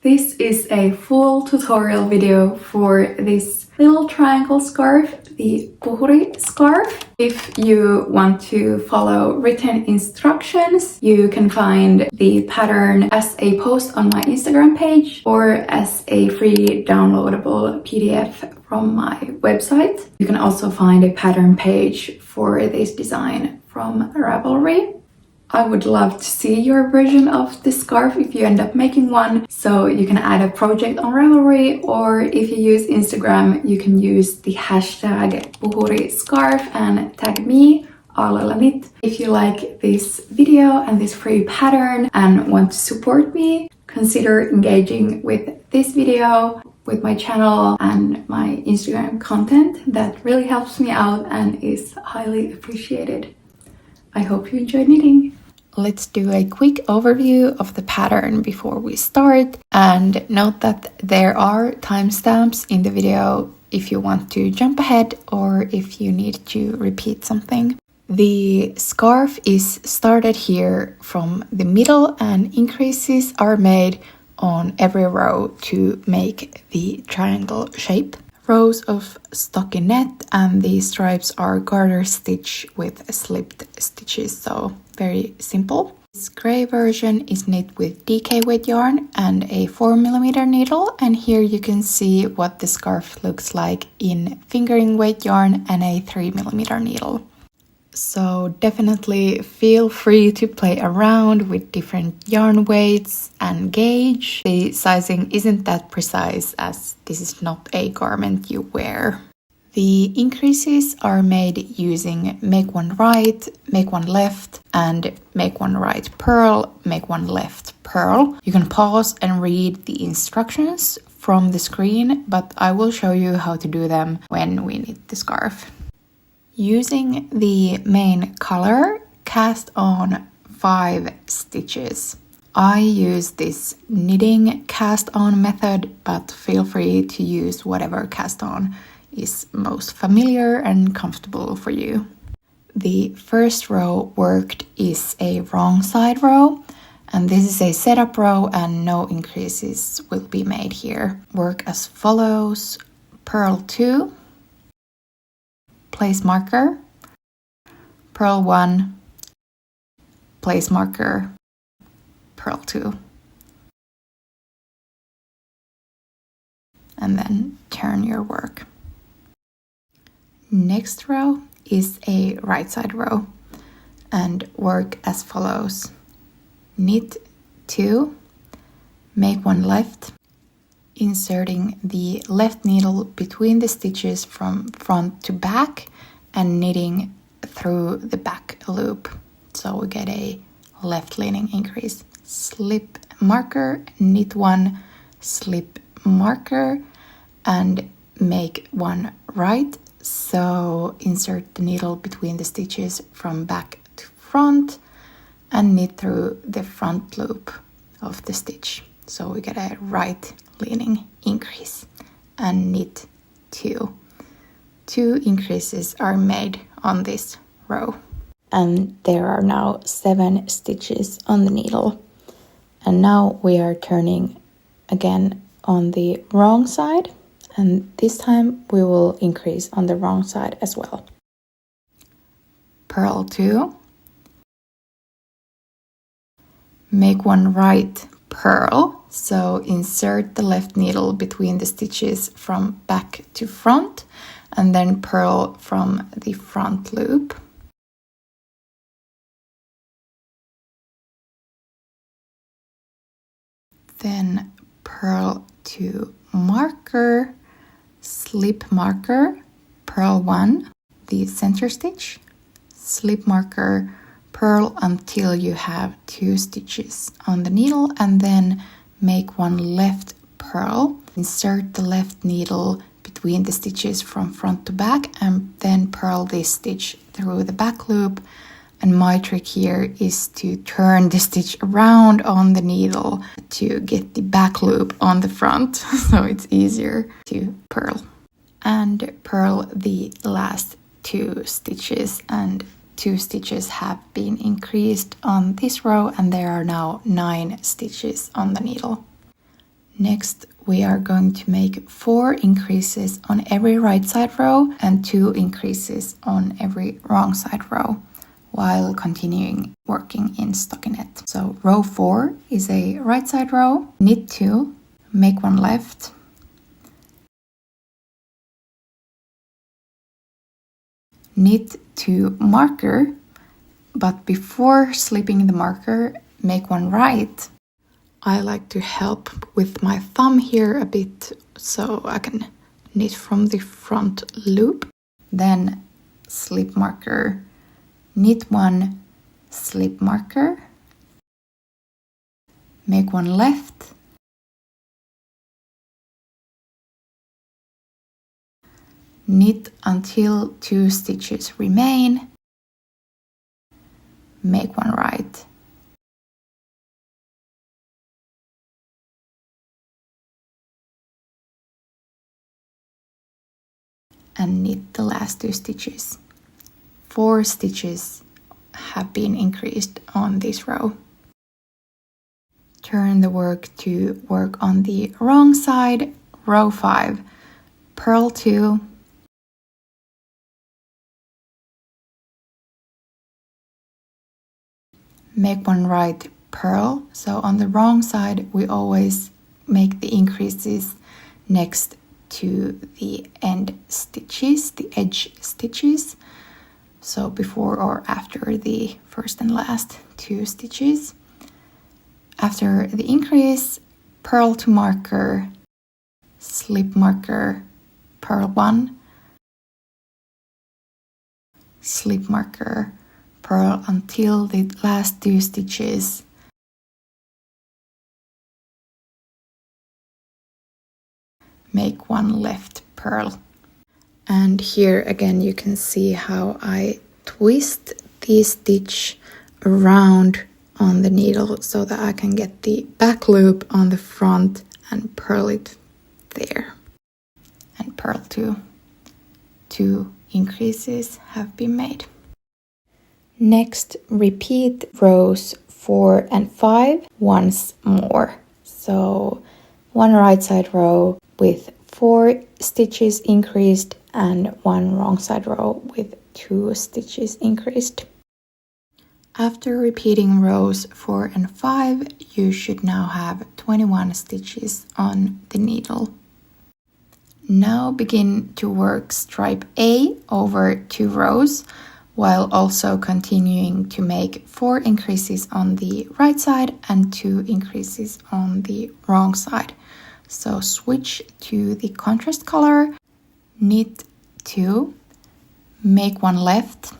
This is a full tutorial video for this little triangle scarf, the Puhuri Scarf. If you want to follow written instructions, you can find the pattern as a post on my Instagram page or as a free downloadable PDF from my website. You can also find a pattern page for this design from Ravelry. I would love to see your version of this scarf if you end up making one. So you can add a project on Ravelry, or if you use Instagram, you can use the hashtag Puhuri Scarf and tag me, Alelanit. If you like this video and this free pattern and want to support me, consider engaging with this video, with my channel and my Instagram content. That really helps me out and is highly appreciated. I hope you enjoyed knitting. Let's do a quick overview of the pattern before we start, and note that there are timestamps in the video if you want to jump ahead or if you need to repeat something. The scarf is started here from the middle and increases are made on every row to make the triangle shape. Rows of stockinette, and the stripes are garter stitch with slipped stitches, so very simple. This gray version is knit with DK weight yarn and a 4mm needle, and here you can see what the scarf looks like in fingering weight yarn and a 3mm needle. So definitely feel free to play around with different yarn weights and gauge. The sizing isn't that precise as this is not a garment you wear. The increases are made using make one right, make one left, and make one right purl, make one left purl. You can pause and read the instructions from the screen, but I will show you how to do them when we knit the scarf. Using the main color, cast on 5 stitches. I use this knitting cast on method, but feel free to use whatever cast on is most familiar and comfortable for you. The first row worked is a wrong side row, and this is a setup row and no increases will be made here. Work as follows: purl 2, place marker, purl 1, place marker, purl 2, and then turn your work. Next row is a right side row and work as follows: knit 2, make one left, inserting the left needle between the stitches from front to back and knitting through the back loop. So we get a left leaning increase. Slip marker, knit 1, slip marker, and make one right. So insert the needle between the stitches from back to front and knit through the front loop of the stitch. So we get a right leaning increase and knit 2. 2 increases are made on this row. And there are now 7 stitches on the needle. And now we are turning again on the wrong side, and this time we will increase on the wrong side as well. Purl 2, make one right purl, so insert the left needle between the stitches from back to front and then purl from the front loop. Then purl to marker, slip marker, purl 1, the center stitch, slip marker, purl until you have 2 stitches on the needle, and then make one left purl. Insert the left needle between the stitches from front to back and then purl this stitch through the back loop. And my trick here is to turn the stitch around on the needle to get the back loop on the front, so it's easier to purl. And purl the last 2 stitches, and 2 stitches have been increased on this row, and there are now 9 stitches on the needle. Next, we are going to make 4 increases on every right side row and 2 increases on every wrong side row while continuing working in stockinette. So row 4 is a right side row, knit 2, make 1 left, knit 2 marker, but before slipping the marker, make 1 right. I like to help with my thumb here a bit so I can knit from the front loop. Then slip marker, knit 1, slip marker, make 1 left, knit until 2 stitches remain, make 1 right. And knit the last 2 stitches. 4 stitches have been increased on this row. Turn the work to work on the wrong side, row 5, purl 2, make 1 right purl. So on the wrong side, we always make the increases next to the end stitches, the edge stitches. So before or after the first and last 2 stitches. After the increase, purl to marker, slip marker, purl 1, slip marker, purl until the last 2 stitches, make 1 left purl. And here again you can see how I twist the stitch around on the needle so that I can get the back loop on the front and purl it there. And purl 2. 2 increases have been made. Next, repeat rows 4 and 5 once more. So 1 right side row with 4 stitches increased and 1 wrong side row with 2 stitches increased. After repeating rows 4 and 5, you should now have 21 stitches on the needle. Now begin to work stripe A over 2 rows, while also continuing to make 4 increases on the right side and 2 increases on the wrong side. So switch to the contrast color, knit 2, make 1 left,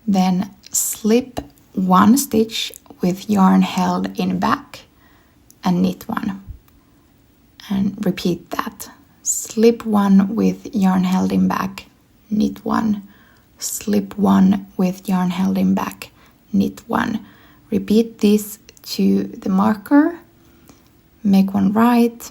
then slip 1 stitch with yarn held in back and knit 1. And repeat that. Slip 1 with yarn held in back, knit 1. Slip 1 with yarn held in back, knit 1. Repeat this to the marker, make 1 right,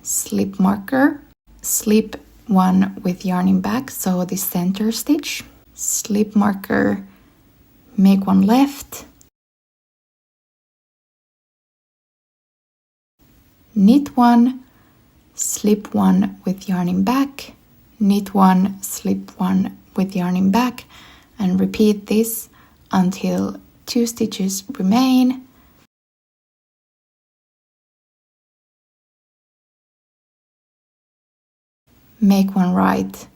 slip marker, slip 1 with yarn in back, so the center stitch, slip marker, make 1 left, knit 1, slip 1 with yarn in back, knit 1, slip 1 with yarn in back, and repeat this until 2 stitches remain. Make 1 right,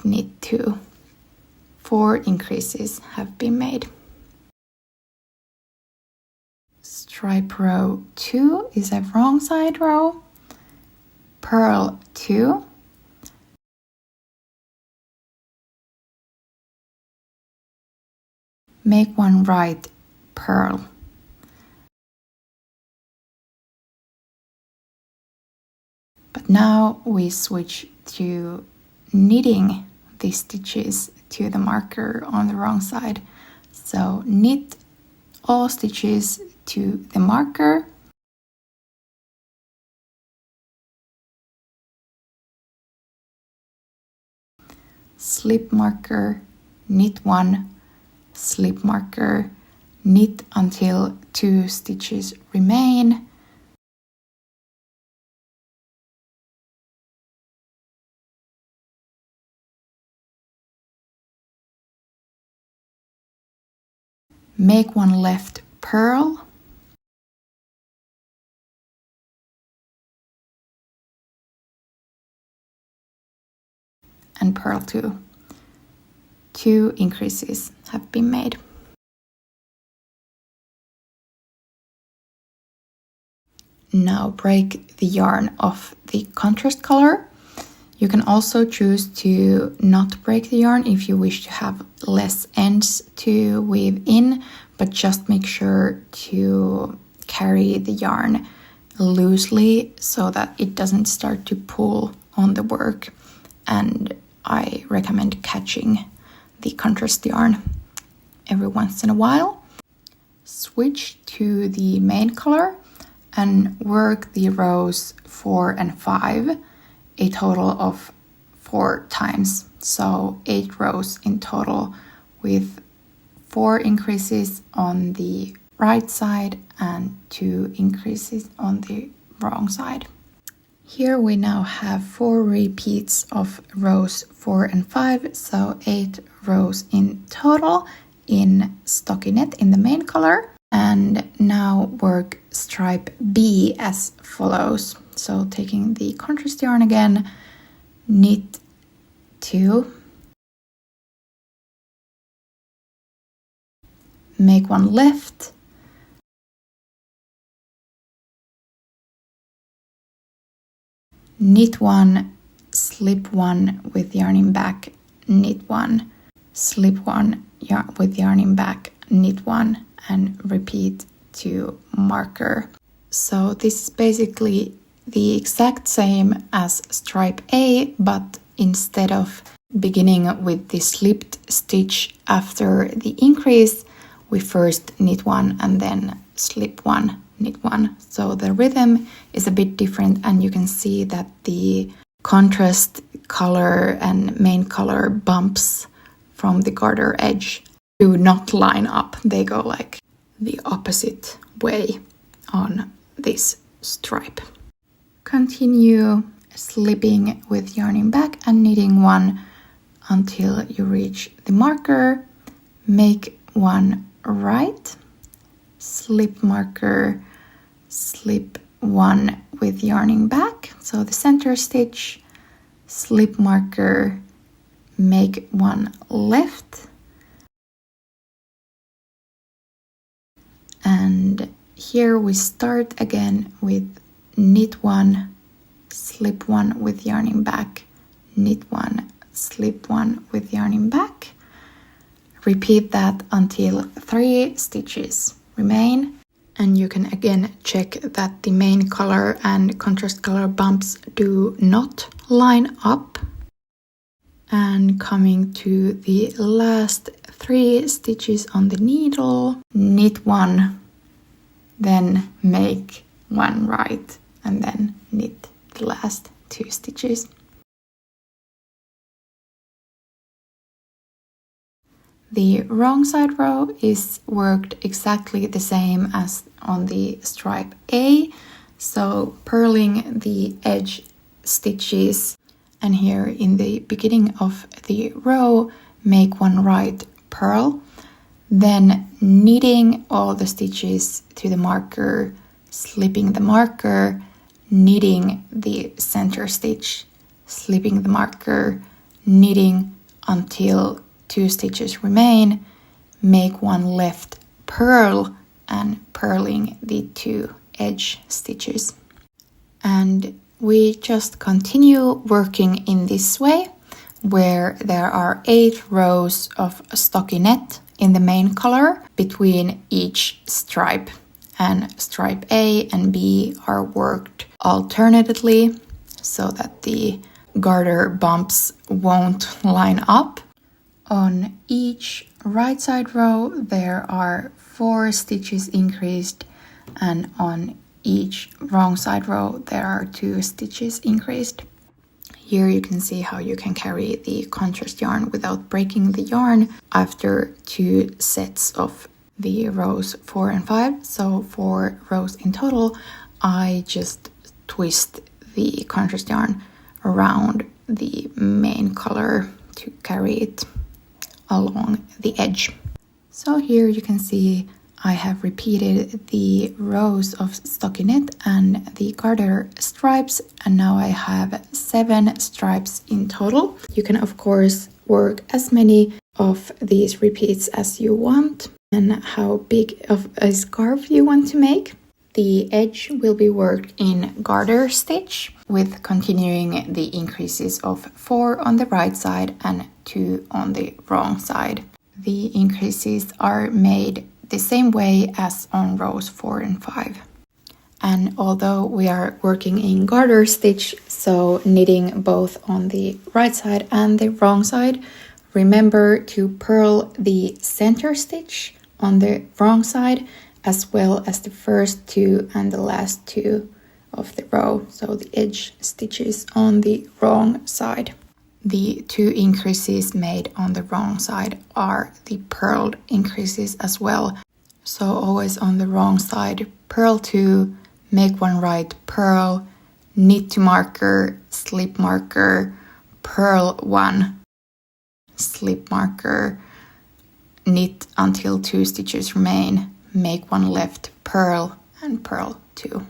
knit 2. 4 increases have been made. Stripe row 2 is a wrong side row, purl 2, make 1 right purl, but now we switch to knitting the stitches to the marker on the wrong side. So knit all stitches to the marker, slip marker, knit 1, slip marker, knit until 2 stitches remain, make 1 left purl, and purl 2. 2 increases have been made. Now break the yarn of the contrast color. You can also choose to not break the yarn if you wish to have less ends to weave in, but just make sure to carry the yarn loosely so that it doesn't start to pull on the work. And I recommend catching the contrast yarn every once in a while. Switch to the main color and work the rows 4 and 5 a total of 4 times. So 8 rows in total with 4 increases on the right side and 2 increases on the wrong side. Here we now have 4 repeats of rows 4 and 5, so 8 rows in total in stockinette in the main color. And now work stripe B as follows. So taking the contrast yarn again, knit 2, make 1 left, knit 1, slip 1 with yarning back, knit 1, slip 1 with yarning back, knit 1, and repeat to marker. So this is basically the exact same as stripe A, but instead of beginning with the slipped stitch after the increase, we first knit 1 and then slip 1, knit 1. So the rhythm is a bit different, and you can see that the contrast color and main color bumps from the garter edge do not line up. They go like the opposite way on this stripe. Continue slipping with yarning back and knitting 1 until you reach the marker. Make 1 right, slip marker, slip 1 with yarning back, so the center stitch, slip marker, make 1 left, and here we start again with knit 1, slip 1 with yarning back, knit 1, slip 1 with yarning back. Repeat that until 3 stitches remain, and you can again check that the main color and contrast color bumps do not line up. And coming to the last 3 stitches on the needle, knit 1, then make 1 right, and then knit the last 2 stitches. The wrong side row is worked exactly the same as on the stripe A, so purling the edge stitches, and here in the beginning of the row make 1 right purl, then knitting all the stitches to the marker, slipping the marker, knitting the center stitch, slipping the marker, knitting until 2 stitches remain, make 1 left purl, and purling the 2 edge stitches. And we just continue working in this way, where there are 8 rows of stockinette in the main color between each stripe, and stripe A and B are worked alternately so that the garter bumps won't line up. On each right side row there are 4 stitches increased, and on each wrong side row there are 2 stitches increased. Here you can see how you can carry the contrast yarn without breaking the yarn after 2 sets of the rows 4 and 5. So 4 rows in total, I just twist the contrast yarn around the main color to carry it along the edge. So here you can see I have repeated the rows of stockinette and the garter stripes, and now I have 7 stripes in total. You can of course work as many of these repeats as you want and how big of a scarf you want to make. The edge will be worked in garter stitch with continuing the increases of 4 on the right side and 2 on the wrong side. The increases are made the same way as on rows 4 and 5. And although we are working in garter stitch, so knitting both on the right side and the wrong side, remember to purl the center stitch on the wrong side as well as the first 2 and the last 2 of the row, so the edge stitches on the wrong side. The 2 increases made on the wrong side are the purled increases as well. So always on the wrong side, purl 2, make 1 right, purl, knit to marker, slip marker, purl 1, slip marker, knit until 2 stitches remain, make 1 left, purl, and purl 2.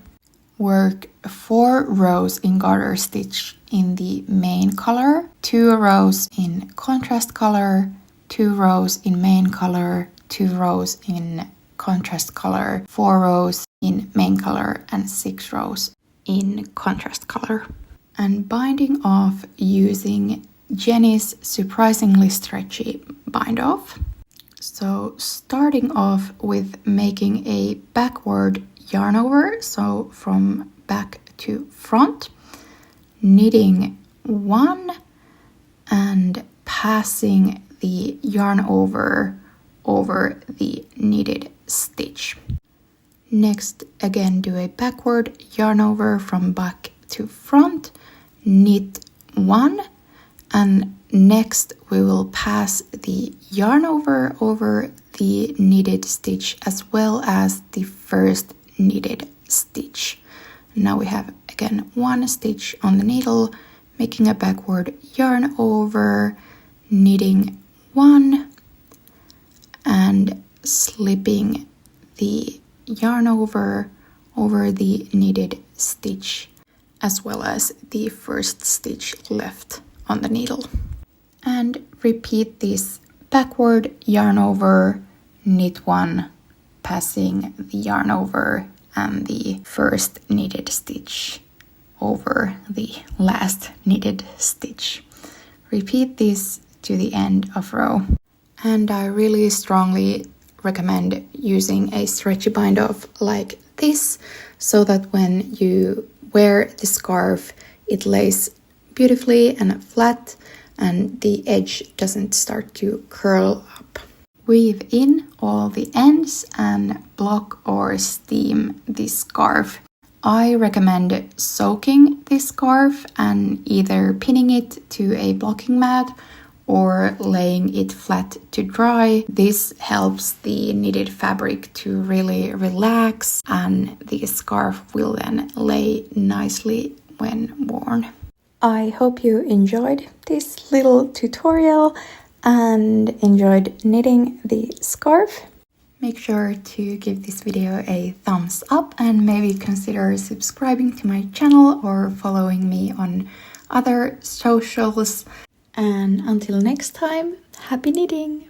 Work 4 rows in garter stitch in the main color, 2 rows in contrast color, 2 rows in main color, 2 rows in contrast color, 4 rows in main color, and 6 rows in contrast color. And binding off using Jeny's surprisingly stretchy bind off. So starting off with making a backward yarn over, so from back to front, knitting 1 and passing the yarn over the knitted stitch. Next, again do a backward yarn over from back to front, knit 1, and next we will pass the yarn over the knitted stitch as well as the first knitted stitch. Now we have again 1 stitch on the needle, making a backward yarn over, knitting 1 and slipping the yarn over the knitted stitch as well as the first stitch left on the needle. And repeat this backward yarn over, knit 1, passing the yarn over and the first knitted stitch over the last knitted stitch. Repeat this to the end of row. And I really strongly recommend using a stretchy bind off like this so that when you wear the scarf it lays beautifully and flat and the edge doesn't start to curl up. Weave in all the ends and block or steam this scarf. I recommend soaking this scarf and either pinning it to a blocking mat or laying it flat to dry. This helps the knitted fabric to really relax and the scarf will then lay nicely when worn. I hope you enjoyed this little tutorial and enjoyed knitting the scarf. Make sure to give this video a thumbs up and maybe consider subscribing to my channel or following me on other socials. And until next time, happy knitting!